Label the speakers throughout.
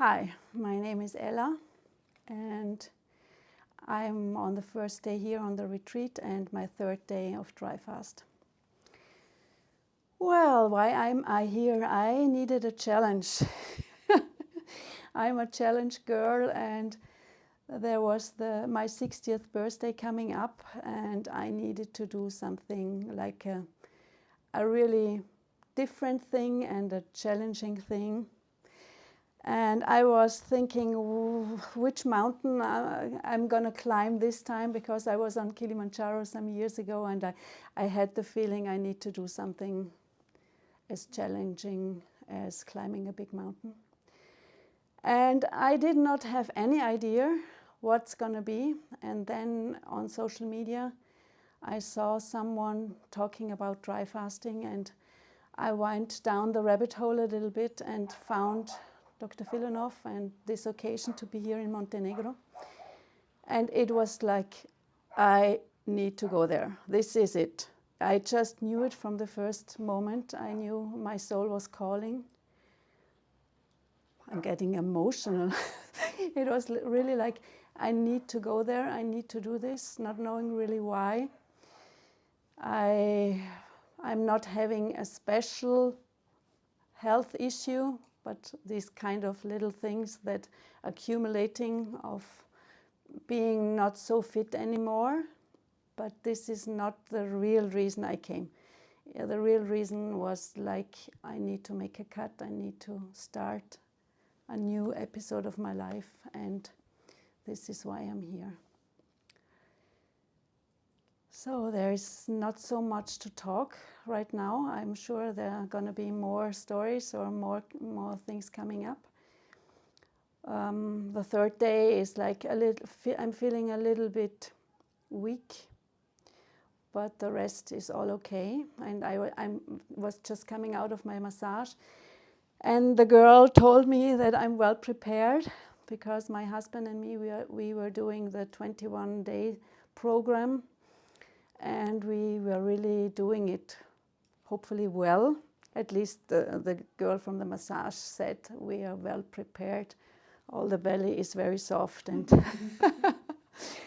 Speaker 1: Hi, my name is Ella and I'm on the first day here on the retreat and my third day of dry fast. Well, why am I here? I needed a challenge. I'm a challenge girl and there was my 60th birthday coming up and I needed to do something like a really different thing and a challenging thing. And I was thinking which mountain I'm going to climb this time, because I was on Kilimanjaro some years ago and I had the feeling I need to do something as challenging as climbing a big mountain. And I did not have any idea what's going to be. And then on social media, I saw someone talking about dry fasting and I went down the rabbit hole a little bit and found Dr. Filonov and this occasion to be here in Montenegro. And it was like, I need to go there. This is it. I just knew it from the first moment. I knew my soul was calling. I'm getting emotional. It was really like, I need to go there. I need to do this, not knowing really why. I'm not having a special health issue, but these kind of little things that accumulating of being not so fit anymore. But this is not the real reason I came. The real reason was like, I need to make a cut. I need to start a new episode of my life, and this is why I'm here. So there is not so much to talk right now. I'm sure there are going to be more stories or more things coming up. The third day is like I'm feeling a little bit weak, but the rest is all okay. And I was just coming out of my massage, and the girl told me that I'm well prepared because my husband and me, we were doing the 21-day program. And we were really doing it, hopefully well. At least the girl from the massage said we are well prepared. All the belly is very soft, and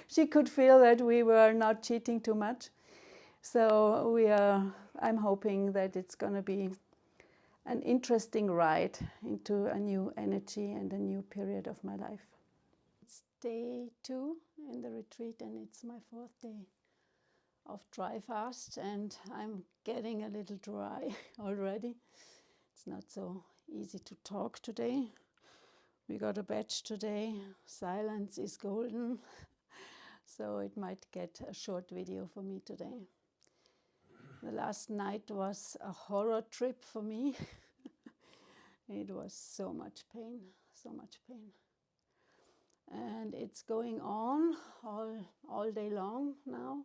Speaker 1: she could feel that we were not cheating too much. So I'm hoping that it's going to be an interesting ride into a new energy and a new period of my life. It's day 2 in the retreat, and it's my 4th day of dry fast, and I'm getting a little dry already. It's not so easy to talk today. We got a badge today. Silence is golden. So it might get a short video for me today. The last night was a horror trip for me. It was so much pain, so much pain. And it's going on all day long now.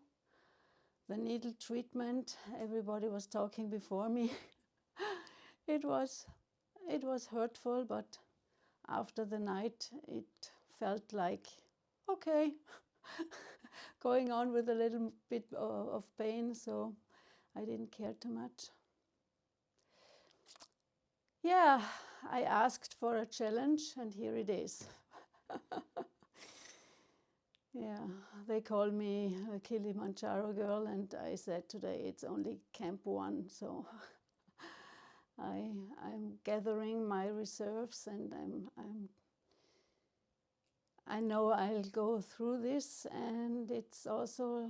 Speaker 1: The needle treatment, everybody was talking before me. It was hurtful, but after the night it felt like, okay, going on with a little bit of pain, so I didn't care too much. Yeah, I asked for a challenge and here it is. Yeah, they call me a Kilimanjaro girl, and I said today it's only Camp 1, so I'm gathering my reserves, and I know I'll go through this, and it's also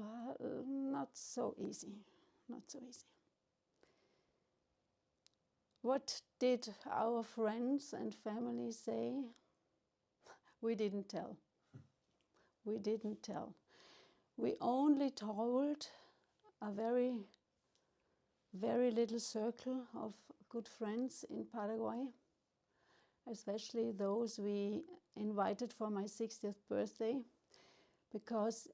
Speaker 1: not so easy, not so easy. What did our friends and family say? We didn't tell. We didn't tell. We only told a very, very little circle of good friends in Paraguay, especially those we invited for my 60th birthday, because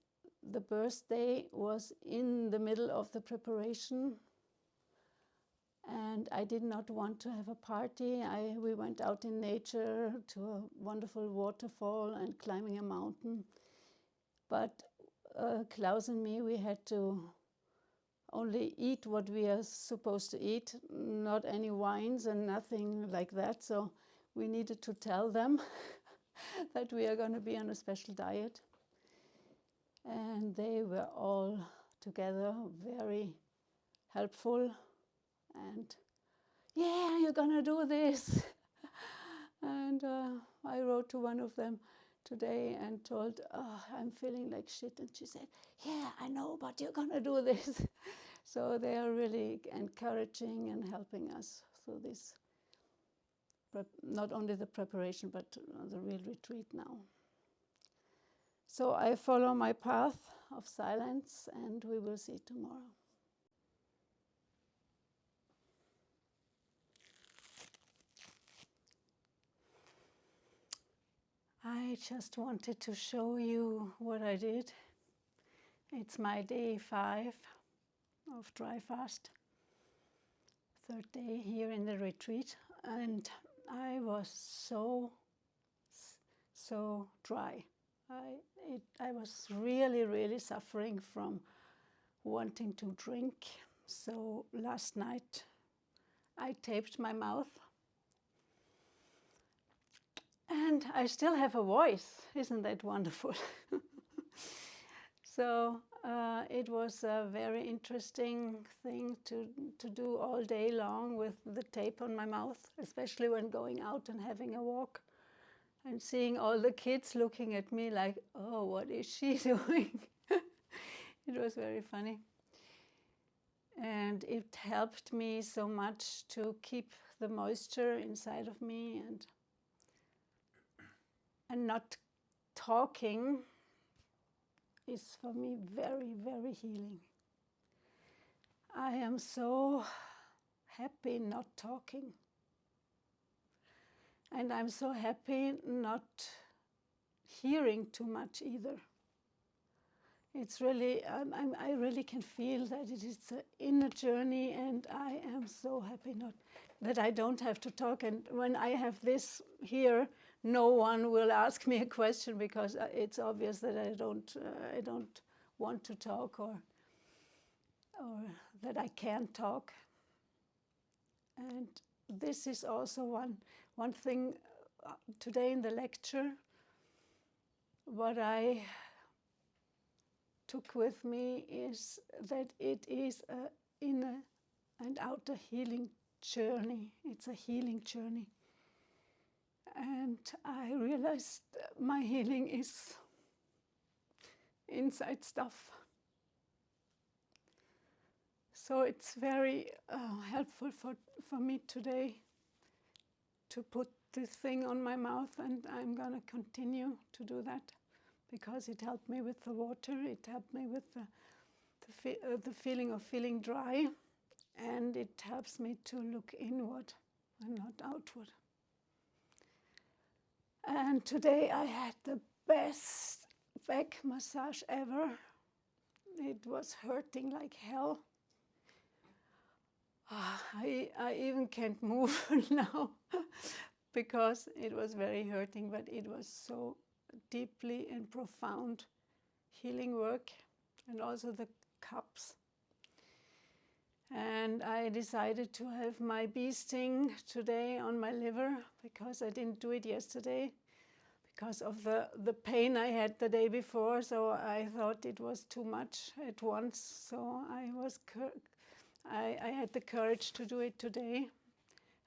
Speaker 1: the birthday was in the middle of the preparation and I did not want to have a party. We went out in nature to a wonderful waterfall and climbing a mountain. But Klaus and me, we had to only eat what we are supposed to eat, not any wines and nothing like that. So we needed to tell them that we are going to be on a special diet. And they were all together very helpful and, yeah, you're going to do this. And I wrote to one of them today and told, oh, I'm feeling like shit. And she said, yeah, I know, but you're going to do this. So they are really encouraging and helping us through this, not only the preparation, but the real retreat now. So I follow my path of silence, and we will see tomorrow. I just wanted to show you what I did. It's my day 5 of dry fast, 3rd day here in the retreat, and I was so dry. I was really suffering from wanting to drink. So last night I taped my mouth. And I still have a voice. Isn't that wonderful? So it was a very interesting thing to do all day long with the tape on my mouth, especially when going out and having a walk and seeing all the kids looking at me like, oh, what is she doing? It was very funny. And it helped me so much to keep the moisture inside of me, and not talking is for me very healing. I am so happy not talking. And I'm so happy not hearing too much either. It's really, I really can feel that it is an inner journey, and I am so happy that I don't have to talk. And when I have this here, no one will ask me a question, because it's obvious that I don't want to talk, or that I can't talk. And this is also one thing today in the lecture. What I took with me is that it is an inner and outer healing journey. It's a healing journey. And I realized my healing is inside stuff. So it's very helpful for me today to put this thing on my mouth, and I'm going to continue to do that, because it helped me with the water, it helped me with the feeling of feeling dry, and it helps me to look inward and not outward. And today I had the best back massage ever. It was hurting like hell. I even can't move now because it was very hurting, but it was so deeply and profound healing work, and also the cups. And I decided to have my bee sting today on my liver, because I didn't do it yesterday because of the pain I had the day before. So I thought it was too much at once. So I had the courage to do it today.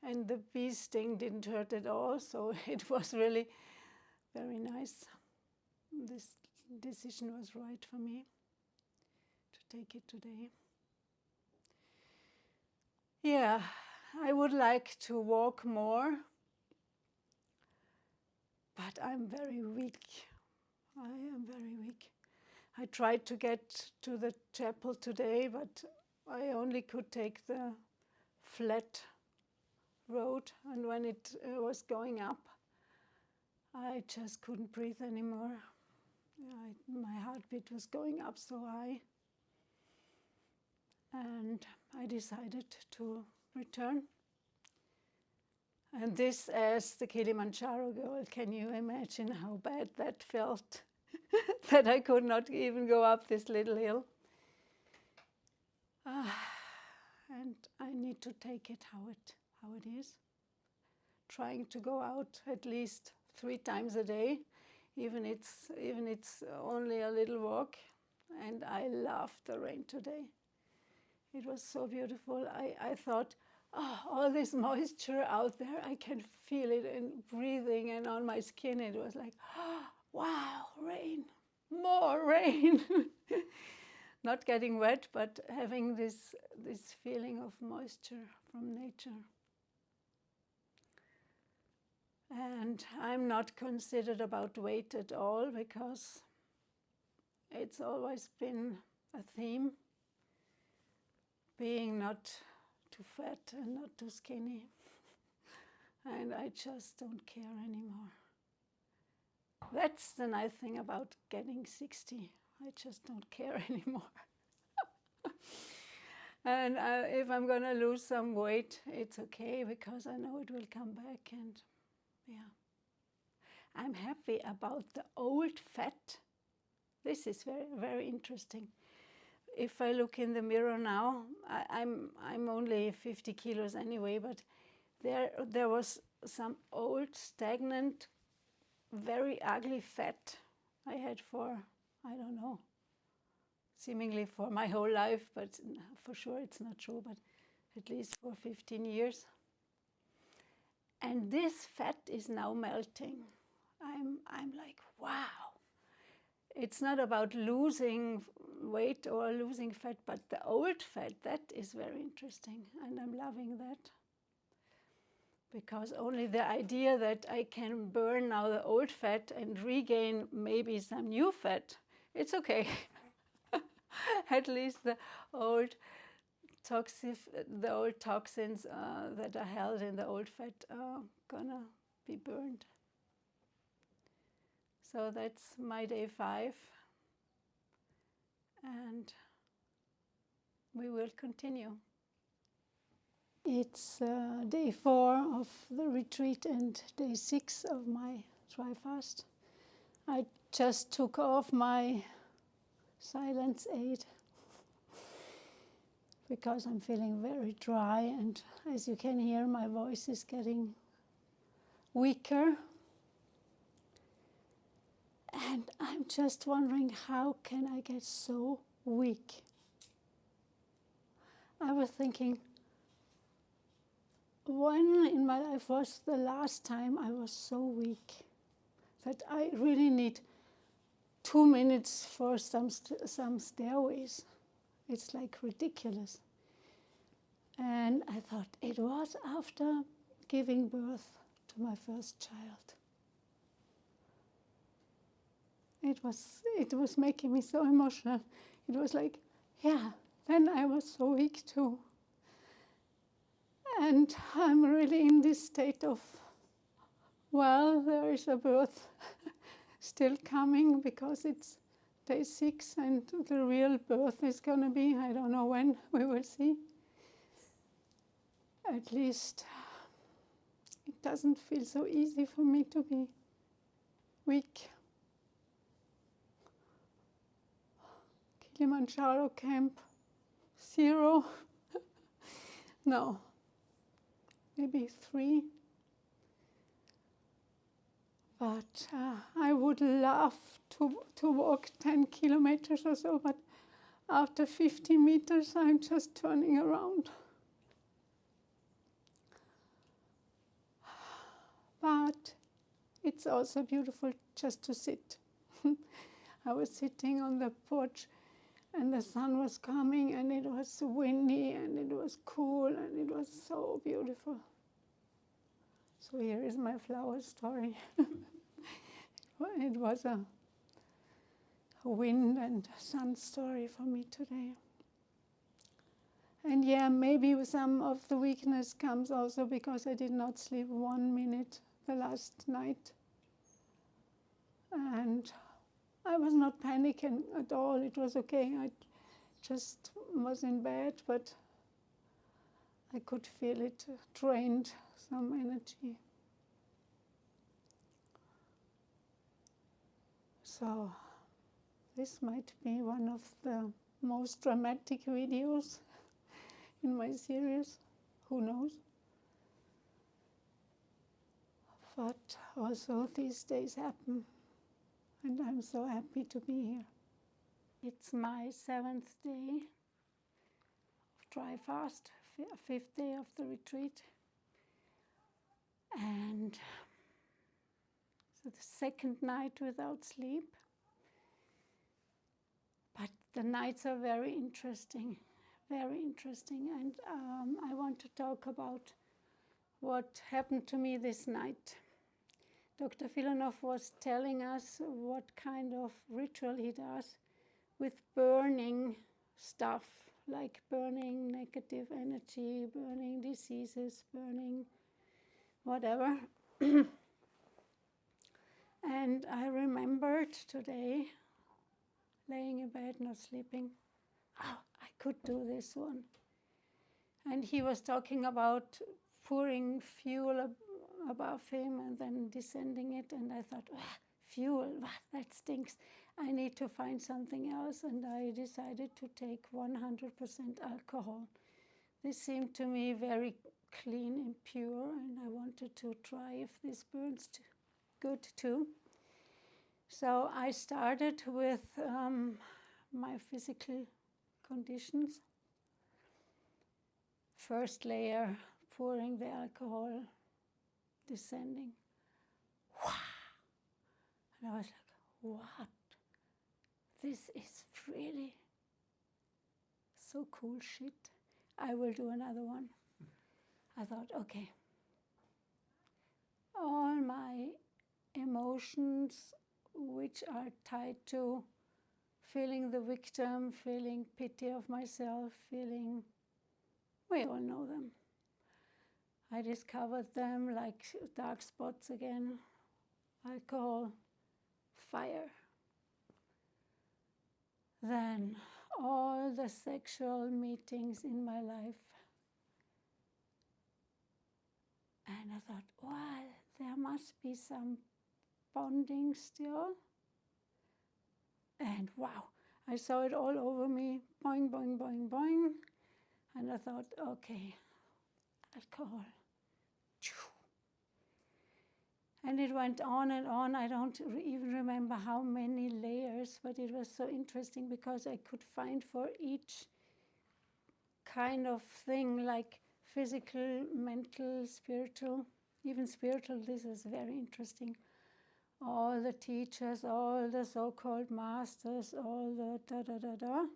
Speaker 1: And the bee sting didn't hurt at all. So it was really very nice. This decision was right for me to take it today. Yeah, I would like to walk more, but I'm very weak. I am very weak. I tried to get to the chapel today, but I only could take the flat road, and when it was going up, I just couldn't breathe anymore. My heartbeat was going up so high. And I decided to return. And this, as the Kilimanjaro girl, can you imagine how bad that felt? That I could not even go up this little hill. And I need to take it how it is. trying to go out at least 3 times a day, even it's only a little walk. And I loved the rain today. It was so beautiful. I thought, oh, all this moisture out there, I can feel it in breathing and on my skin. It was like, oh, wow, rain, more rain. Not getting wet, but having this feeling of moisture from nature. And I'm not considered about weight at all, because it's always been a theme, being not too fat and not too skinny. And I just don't care anymore. That's the nice thing about getting 60. I just don't care anymore. And if I'm going to lose some weight, it's okay, because I know it will come back. And yeah, I'm happy about the old fat. This is very, very interesting. If I look in the mirror now, I'm only 50 kilos anyway, but there was some old, stagnant, very ugly fat I had for, I don't know, seemingly for my whole life, but for sure it's not true, but at least for 15 years. And this fat is now melting. I'm like, wow. It's not about losing weight or losing fat, but the old fat, that is very interesting, and I'm loving that. Because only the idea that I can burn now the old fat and regain maybe some new fat, it's okay. At least the old toxins that are held in the old fat are gonna be burned. So that's my day 5, and we will continue. It's day 4 of the retreat and day 6 of my dry fast. I just took off my silence aid because I'm feeling very dry, and as you can hear, my voice is getting weaker. And I'm just wondering, how can I get so weak? I was thinking, when in my life was the last time I was so weak that I really need 2 minutes for some stairways? It's like ridiculous. And I thought it was after giving birth to my first child. It was making me so emotional. It was like, yeah, then I was so weak too. And I'm really in this state of, well, there is a birth still coming, because it's day 6 and the real birth is going to be, I don't know when, we will see. At least it doesn't feel so easy for me to be weak. Kilimanjaro camp, 0. No, maybe 3. But I would love to walk 10 kilometers or so, but after 50 meters I'm just turning around. But it's also beautiful just to sit. I was sitting on the porch, and the sun was coming, and it was windy, and it was cool, and it was so beautiful. So here is my flower story. It was a wind and sun story for me today. And yeah, maybe some of the weakness comes also because I did not sleep 1 minute the last night. And I was not panicking at all. It was okay. I just was in bed, but I could feel it drained some energy. So this might be one of the most dramatic videos in my series. Who knows?
Speaker 2: But also these days happen, and I'm so happy to be here. It's my 7th day of dry fast, 5th day of the retreat. And so the 2nd night without sleep. But the nights are very interesting. And I want to talk about what happened to me this night. Dr. Filonov was telling us what kind of ritual he does with burning stuff, like burning negative energy, burning diseases, burning whatever. And I remembered today, laying in bed, not sleeping, oh, I could do this one. And he was talking about pouring fuel above him and then descending it, and I thought, fuel, that stinks. I need to find something else, and I decided to take 100% alcohol. This seemed to me very clean and pure, and I wanted to try if this burns good too. So I started with my physical conditions. First layer, pouring the alcohol, descending. And I was like, what? This is really so cool shit. I will do another one. I thought, okay. All my emotions which are tied to feeling the victim, feeling pity of myself, feeling, we all know them. I discovered them like dark spots again, alcohol, fire. Then all the sexual meetings in my life. And I thought, well, there must be some bonding still. And wow, I saw it all over me, boing, boing, boing, boing. And I thought, okay, alcohol. And it went on and on. I don't even remember how many layers, but it was so interesting because I could find for each kind of thing, like physical, mental, spiritual, even spiritual, this is very interesting. All the teachers, all the so-called masters, all the da-da-da-da.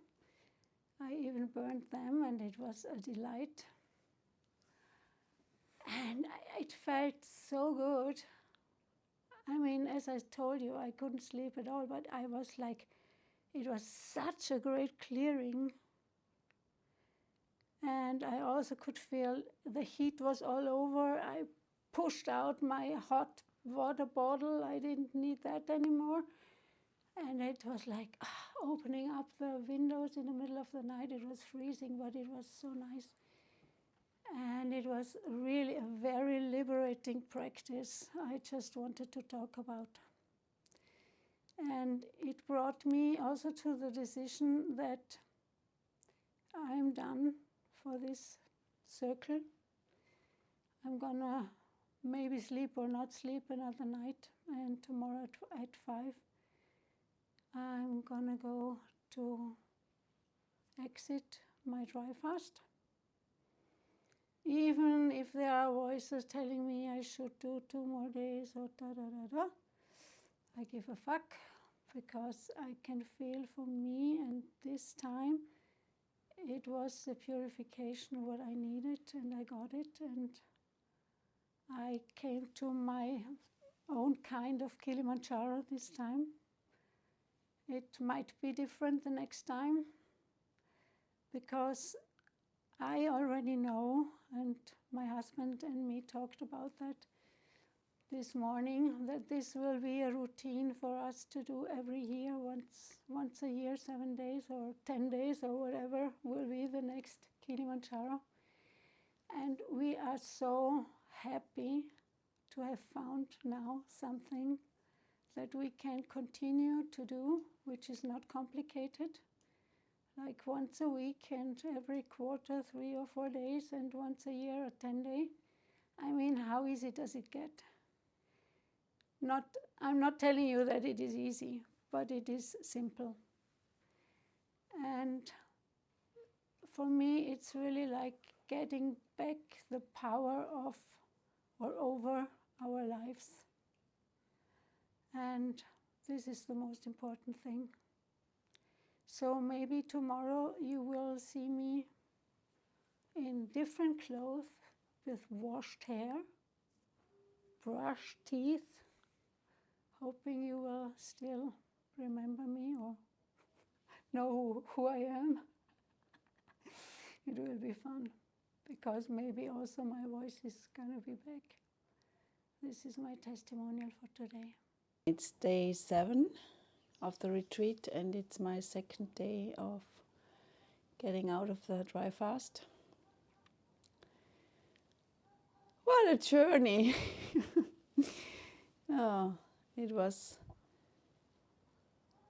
Speaker 2: I even burned them, and it was a delight. And it felt so good. I mean, as I told you, I couldn't sleep at all, but I was like, it was such a great clearing. And I also could feel the heat was all over. I pushed out my hot water bottle. I didn't need that anymore. And it was like opening up the windows in the middle of the night. It was freezing, but it was so nice. And it was really a very liberating practice I just wanted to talk about. And it brought me also to the decision that I'm done for this circle. I'm gonna maybe sleep or not sleep another night, and tomorrow at 5 I'm gonna go to exit my dry fast. Even if there are voices telling me I should do 2 more days or da-da-da-da, I give a fuck, because I can feel for me, and this time it was the purification what I needed, and I got it, and I came to my own kind of Kilimanjaro this time. It might be different the next time, because I already know, and my husband and me talked about that this morning, that this will be a routine for us to do every year, once a year, 7 days or 10 days or whatever will be the next Kilimanjaro. And we are so happy to have found now something that we can continue to do, which is not complicated, like once a week and every quarter 3 or 4 days, and once a year a 10-day. I mean, how easy does it get? I'm not telling you that it is easy, but it is simple. And for me, it's really like getting back the power of or over our lives. And this is the most important thing. So maybe tomorrow you will see me in different clothes with washed hair, brushed teeth, hoping you will still remember me or know who I am. It will be fun, because maybe also my voice is gonna be back. This is my testimonial for today.
Speaker 1: It's day 7 of the retreat, and it's my second day of getting out of the dry fast. What a journey! Oh, it was.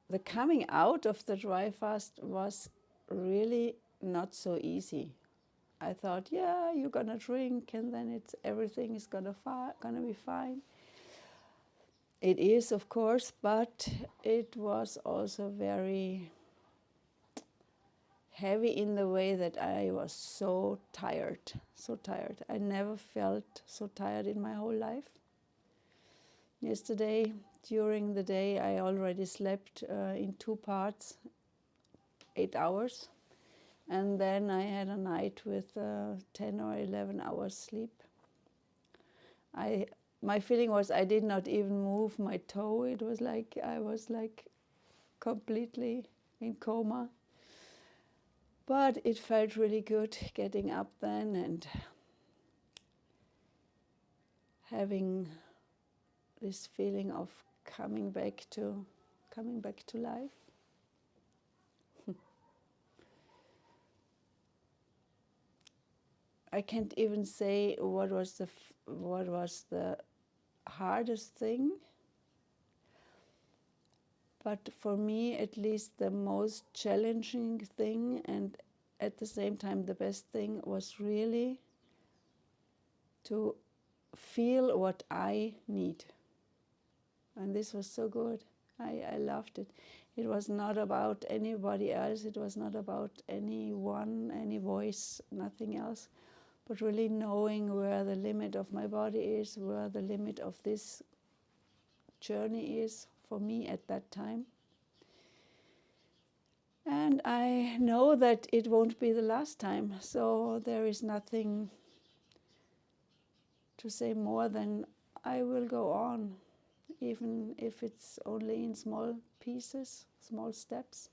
Speaker 1: The coming out of the dry fast was really not so easy. I thought, yeah, you're gonna drink, and then everything is gonna be fine. It is, of course, but it was also very heavy in the way that I was so tired, so tired. I never felt so tired in my whole life. Yesterday, during the day, I already slept in 2 parts, 8 hours. And then I had a night with 10 or 11 hours sleep. My feeling was I did not even move my toe. It was like I was like completely in coma. But it felt really good getting up then and having this feeling of coming back to life. I can't even say what was the hardest thing, but for me at least the most challenging thing, and at the same time the best thing, was really to feel what I need. And this was so good. I loved it. It was not about anybody else, it was not about anyone, any voice, nothing else. But really knowing where the limit of my body is, where the limit of this journey is for me at that time. And I know that it won't be the last time, so there is nothing to say more than I will go on, even if it's only in small pieces, small steps.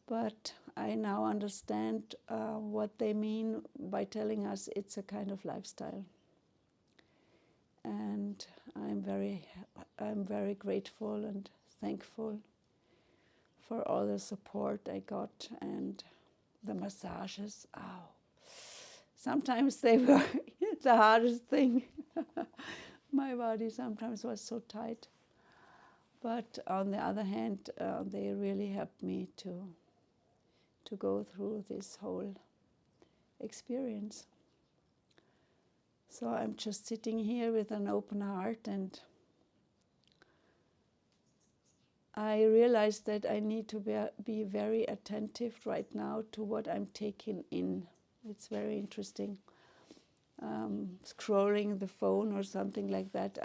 Speaker 1: But I now understand what they mean by telling us it's a kind of lifestyle. And I'm very grateful and thankful for all the support I got, and the massages. Ow. Sometimes they were the hardest thing. My body sometimes was so tight. But on the other hand, they really helped me to go through this whole experience. So I'm just sitting here with an open heart, and I realized that I need to be very attentive right now to what I'm taking in. It's very interesting. Scrolling the phone or something like that,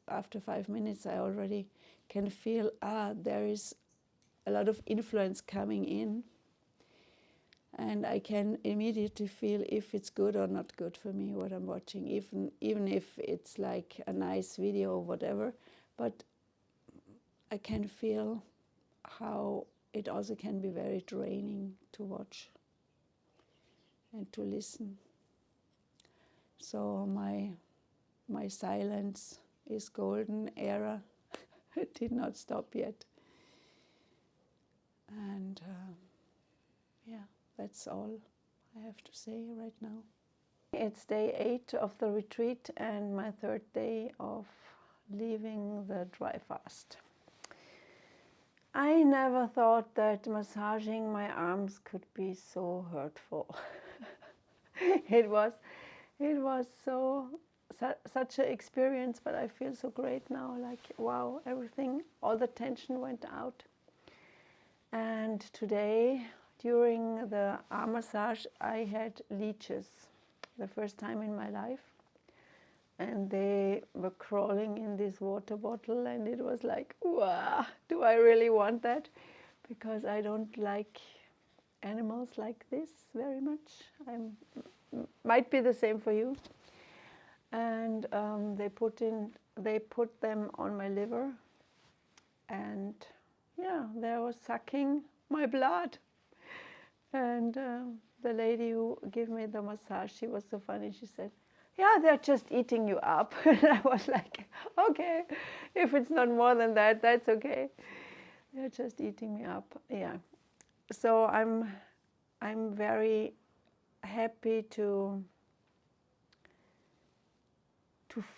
Speaker 1: after 5 minutes I already can feel, there is a lot of influence coming in. And I can immediately feel if it's good or not good for me, what I'm watching, even if it's like a nice video or whatever. But I can feel how it also can be very draining to watch and to listen. So my silence is golden era. It did not stop yet. And yeah. That's all I have to say right now. It's day 8 of the retreat and my 3rd day of leaving the dry fast. I never thought that massaging my arms could be so hurtful. It was such an experience, but I feel so great now, like wow, everything, all the tension went out. And today, during the arm massage, I had leeches, the first time in my life. And they were crawling in this water bottle, and it was like, wow, do I really want that? Because I don't like animals like this very much. Might be the same for you. And they put them on my liver, and yeah, they were sucking my blood. And the lady who gave me the massage, she was so funny. She said, yeah, they're just eating you up. And I was like, okay, if it's not more than that, that's okay. They're just eating me up. Yeah. So I'm very happy to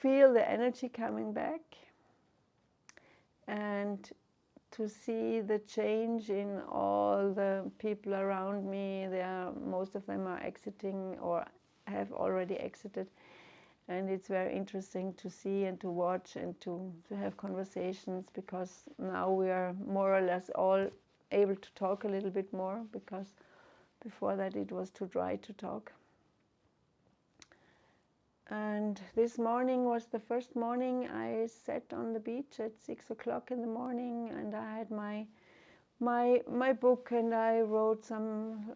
Speaker 1: feel the energy coming back, and to see the change in all the people around me. Most of them are exiting or have already exited. And it's very interesting to see and to watch and to have conversations, because now we are more or less all able to talk a little bit more, because before that it was too dry to talk. And this morning was the first morning I sat on the beach at 6 o'clock in the morning, and I had my book, and I wrote some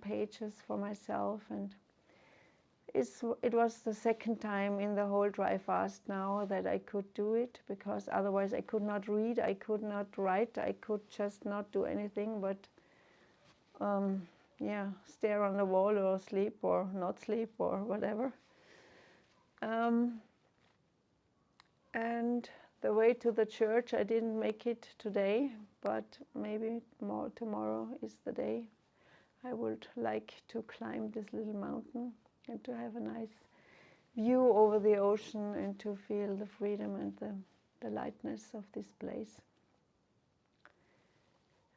Speaker 1: pages for myself. And it was the second time in the whole dry fast now that I could do it, because otherwise I could not read, I could not write, I could just not do anything but yeah, stare on the wall or sleep or not sleep or whatever. And the way to the church, I didn't make it today, but maybe tomorrow is the day. I would like to climb this little mountain and to have a nice view over the ocean and to feel the freedom and the lightness of this place.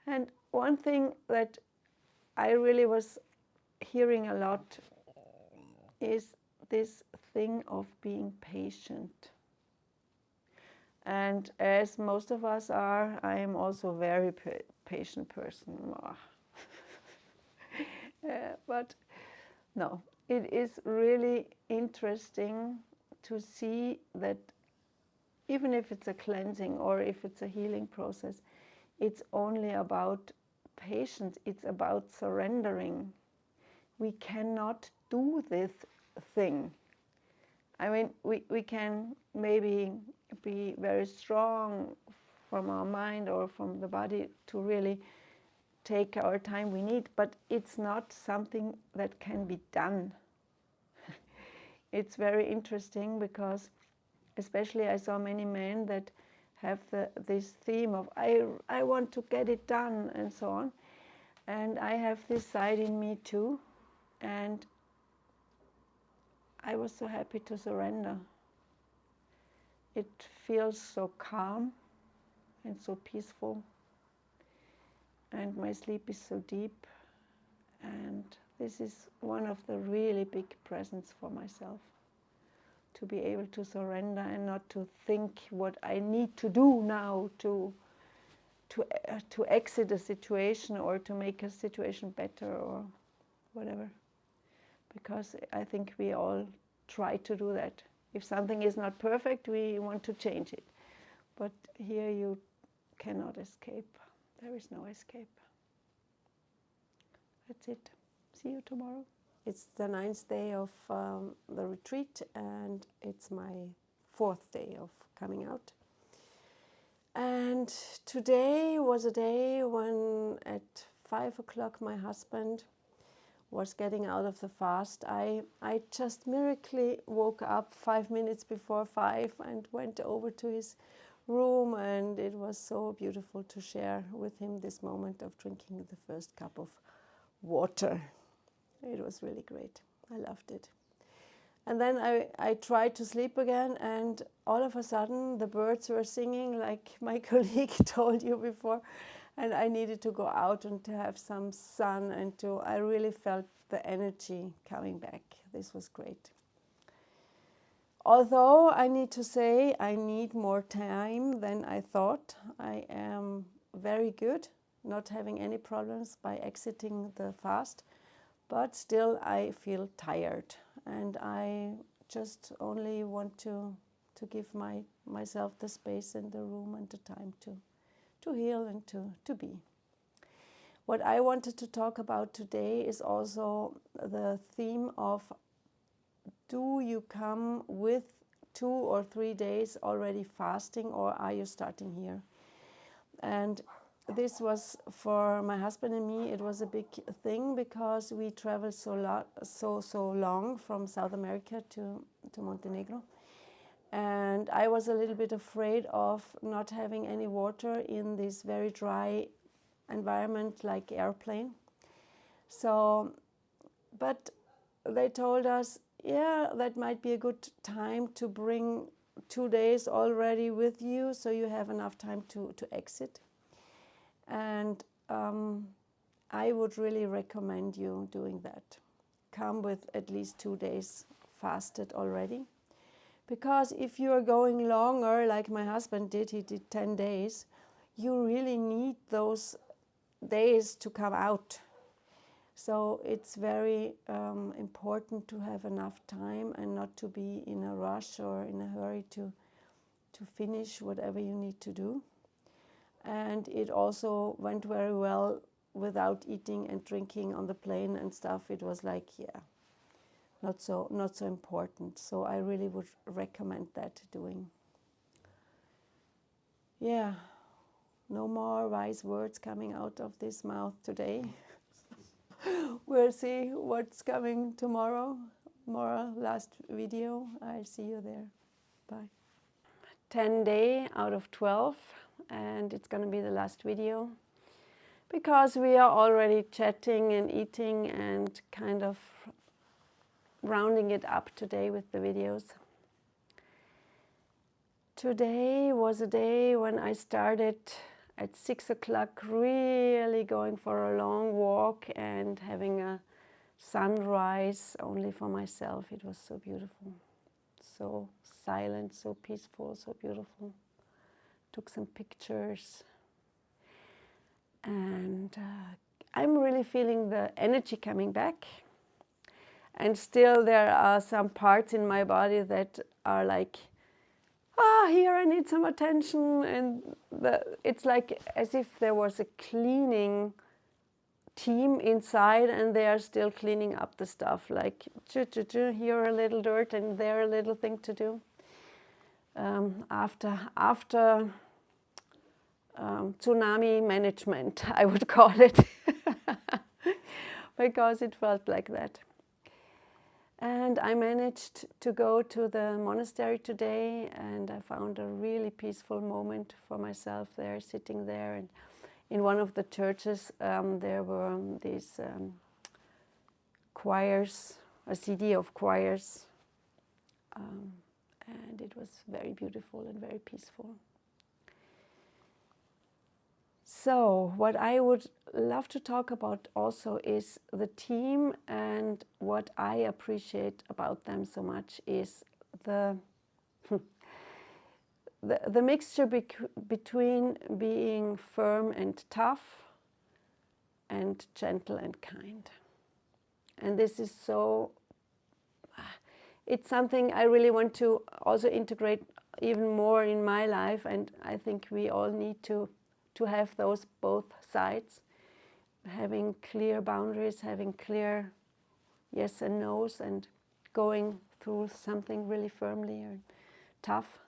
Speaker 1: And one thing that I really was hearing a lot is this thing of being patient. And as most of us are, I am also a very patient person. But no, it is really interesting to see that even if it's a cleansing or if it's a healing process, it's only about patience, it's about surrendering. We cannot do this thing. I mean, we can maybe be very strong from our mind or from the body to really take our time we need, but it's not something that can be done. It's very interesting because especially I saw many men that have this theme of I want to get it done and so on. And I have this side in me too. And I was so happy to surrender. It feels so calm and so peaceful. And my sleep is so deep. And this is one of the really big presents for myself. To be able to surrender and not to think what I need to do now to exit a situation or to make a situation better or whatever. Because I think we all try to do that. If something is not perfect, we want to change it. But here you cannot escape. There is no escape. That's it. See you tomorrow. It's the 9th day of the retreat, and it's my 4th day of coming out. And today was a day when at 5 o'clock my husband was getting out of the fast. I just miraculously woke up 5 minutes before 5 and went over to his room, and it was so beautiful to share with him this moment of drinking the first cup of water. It was really great. I loved it. And then I tried to sleep again, and all of a sudden the birds were singing like my colleague told you before, and I needed to go out and to have some sun, and I really felt the energy coming back. This was great. Although I need to say I need more time than I thought. I am very good, not having any problems by exiting the fast, but still I feel tired, and I just only want to give myself the space and the room and the time to heal and to be. What I wanted to talk about today is also the theme of, do you come with 2 or 3 days already fasting, or are you starting here? And this was, for my husband and me, it was a big thing, because we traveled so long from South America to Montenegro. And I was a little bit afraid of not having any water in this very dry environment like airplane. So, but they told us, yeah, that might be a good time to bring 2 days already with you, so you have enough time to exit. And I would really recommend you doing that. Come with at least 2 days fasted already. Because if you are going longer, like my husband did, he did 10 days, you really need those days to come out. So it's very important to have enough time and not to be in a rush or in a hurry to finish whatever you need to do. And it also went very well without eating and drinking on the plane and stuff. It was like, yeah, not so important. So I really would recommend that doing. Yeah, no more wise words coming out of this mouth today. We'll see what's coming tomorrow. More last video. I'll see you there. Bye. 10 days out of 12, and it's going to be the last video, because we are already chatting and eating and kind of rounding it up today with the videos. Today was a day when I started at 6 o'clock really going for a long walk and having a sunrise only for myself. It was so beautiful, so silent, so peaceful, so beautiful. Took some pictures, and I'm really feeling the energy coming back. And still there are some parts in my body that are like, here I need some attention, and it's like as if there was a cleaning team inside, and they are still cleaning up the stuff, like here a little dirt and there a little thing to do. After tsunami management, I would call it, because it felt like that. And I managed to go to the monastery today, and I found a really peaceful moment for myself there, sitting there. And in one of the churches, there were these choirs, a CD of choirs, and it was very beautiful and very peaceful. So what I would love to talk about also is the team, and what I appreciate about them so much is the mixture between being firm and tough and gentle and kind. And this is so, it's something I really want to also integrate even more in my life, and I think we all need to have those both sides, having clear boundaries, having clear yes and no's, and going through something really firmly and tough,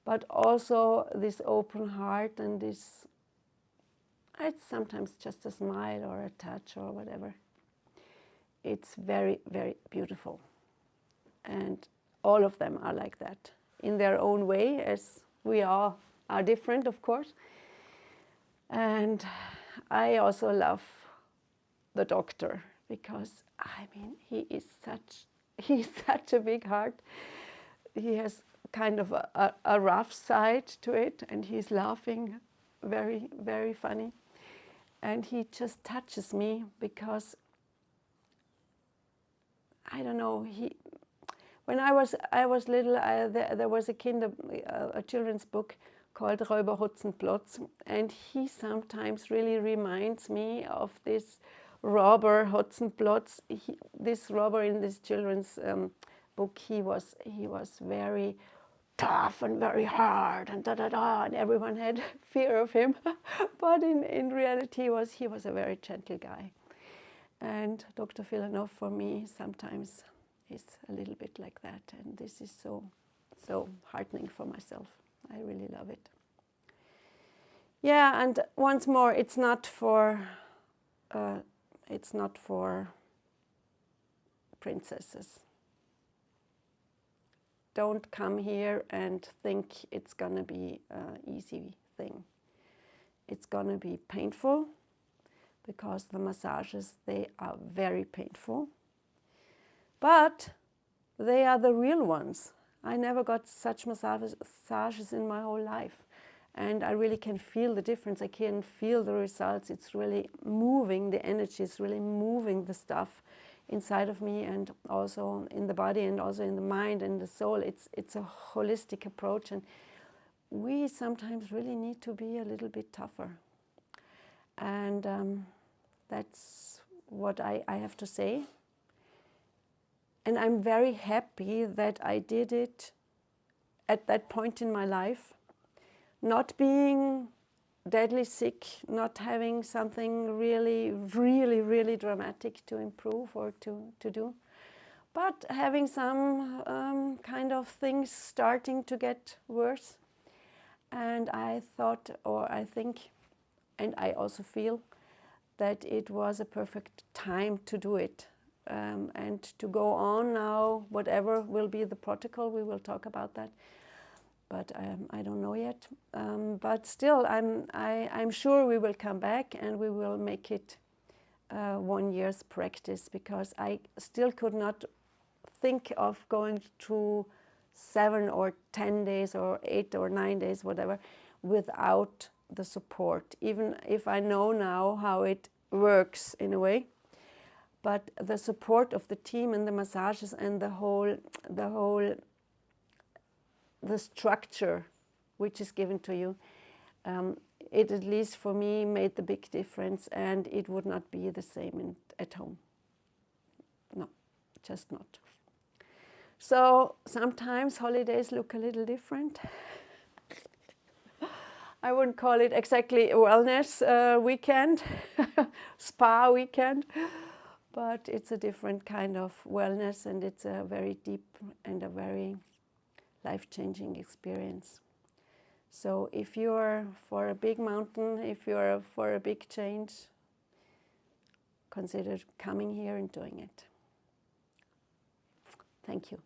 Speaker 1: but also this open heart and this, it's sometimes just a smile or a touch or whatever. It's very, very beautiful. And all of them are like that in their own way, as we all are different, of course. And I also love the doctor, because I mean, he's such a big heart. He has kind of a rough side to it, and he's laughing, very, very funny. And he just touches me, because I don't know, When I was little, there was a children's book called Räuber Hotzenplotz, and he sometimes really reminds me of this robber Hotzenplotz. This robber in this children's book, he was very tough and very hard and and everyone had fear of him. But in reality, he was a very gentle guy. And Dr. Filonov for me sometimes is a little bit like that, and this is so heartening for myself. I really love it. Yeah, and once more, it's not for princesses. Don't come here and think it's gonna be an easy thing. It's gonna be painful, because the massages, they are very painful. But they are the real ones. I never got such massages in my whole life. And I really can feel the difference. I can feel the results. It's really moving the energy. It's really moving the stuff inside of me, and also in the body, and also in the mind and the soul. It's a holistic approach, and we sometimes really need to be a little bit tougher. And that's what I have to say. And I'm very happy that I did it at that point in my life, not being deadly sick, not having something really, really, really dramatic to improve or to do, but having some kind of things starting to get worse. And I thought, or I think, and I also feel that it was a perfect time to do it. And to go on now, whatever will be the protocol, we will talk about that. But I don't know yet. But still, I'm sure we will come back and we will make it 1 year's practice, because I still could not think of going through 7 or 10 days or 8 or 9 days, whatever, without the support, even if I know now how it works in a way. But the support of the team and the massages and the structure which is given to you, it at least for me made the big difference, and it would not be the same at home. No, just not. So sometimes holidays look a little different. I wouldn't call it exactly a wellness weekend, spa weekend, but it's a different kind of wellness, and it's a very deep and a very life-changing experience. So if you're for a big mountain, if you're for a big change, consider coming here and doing it. Thank you.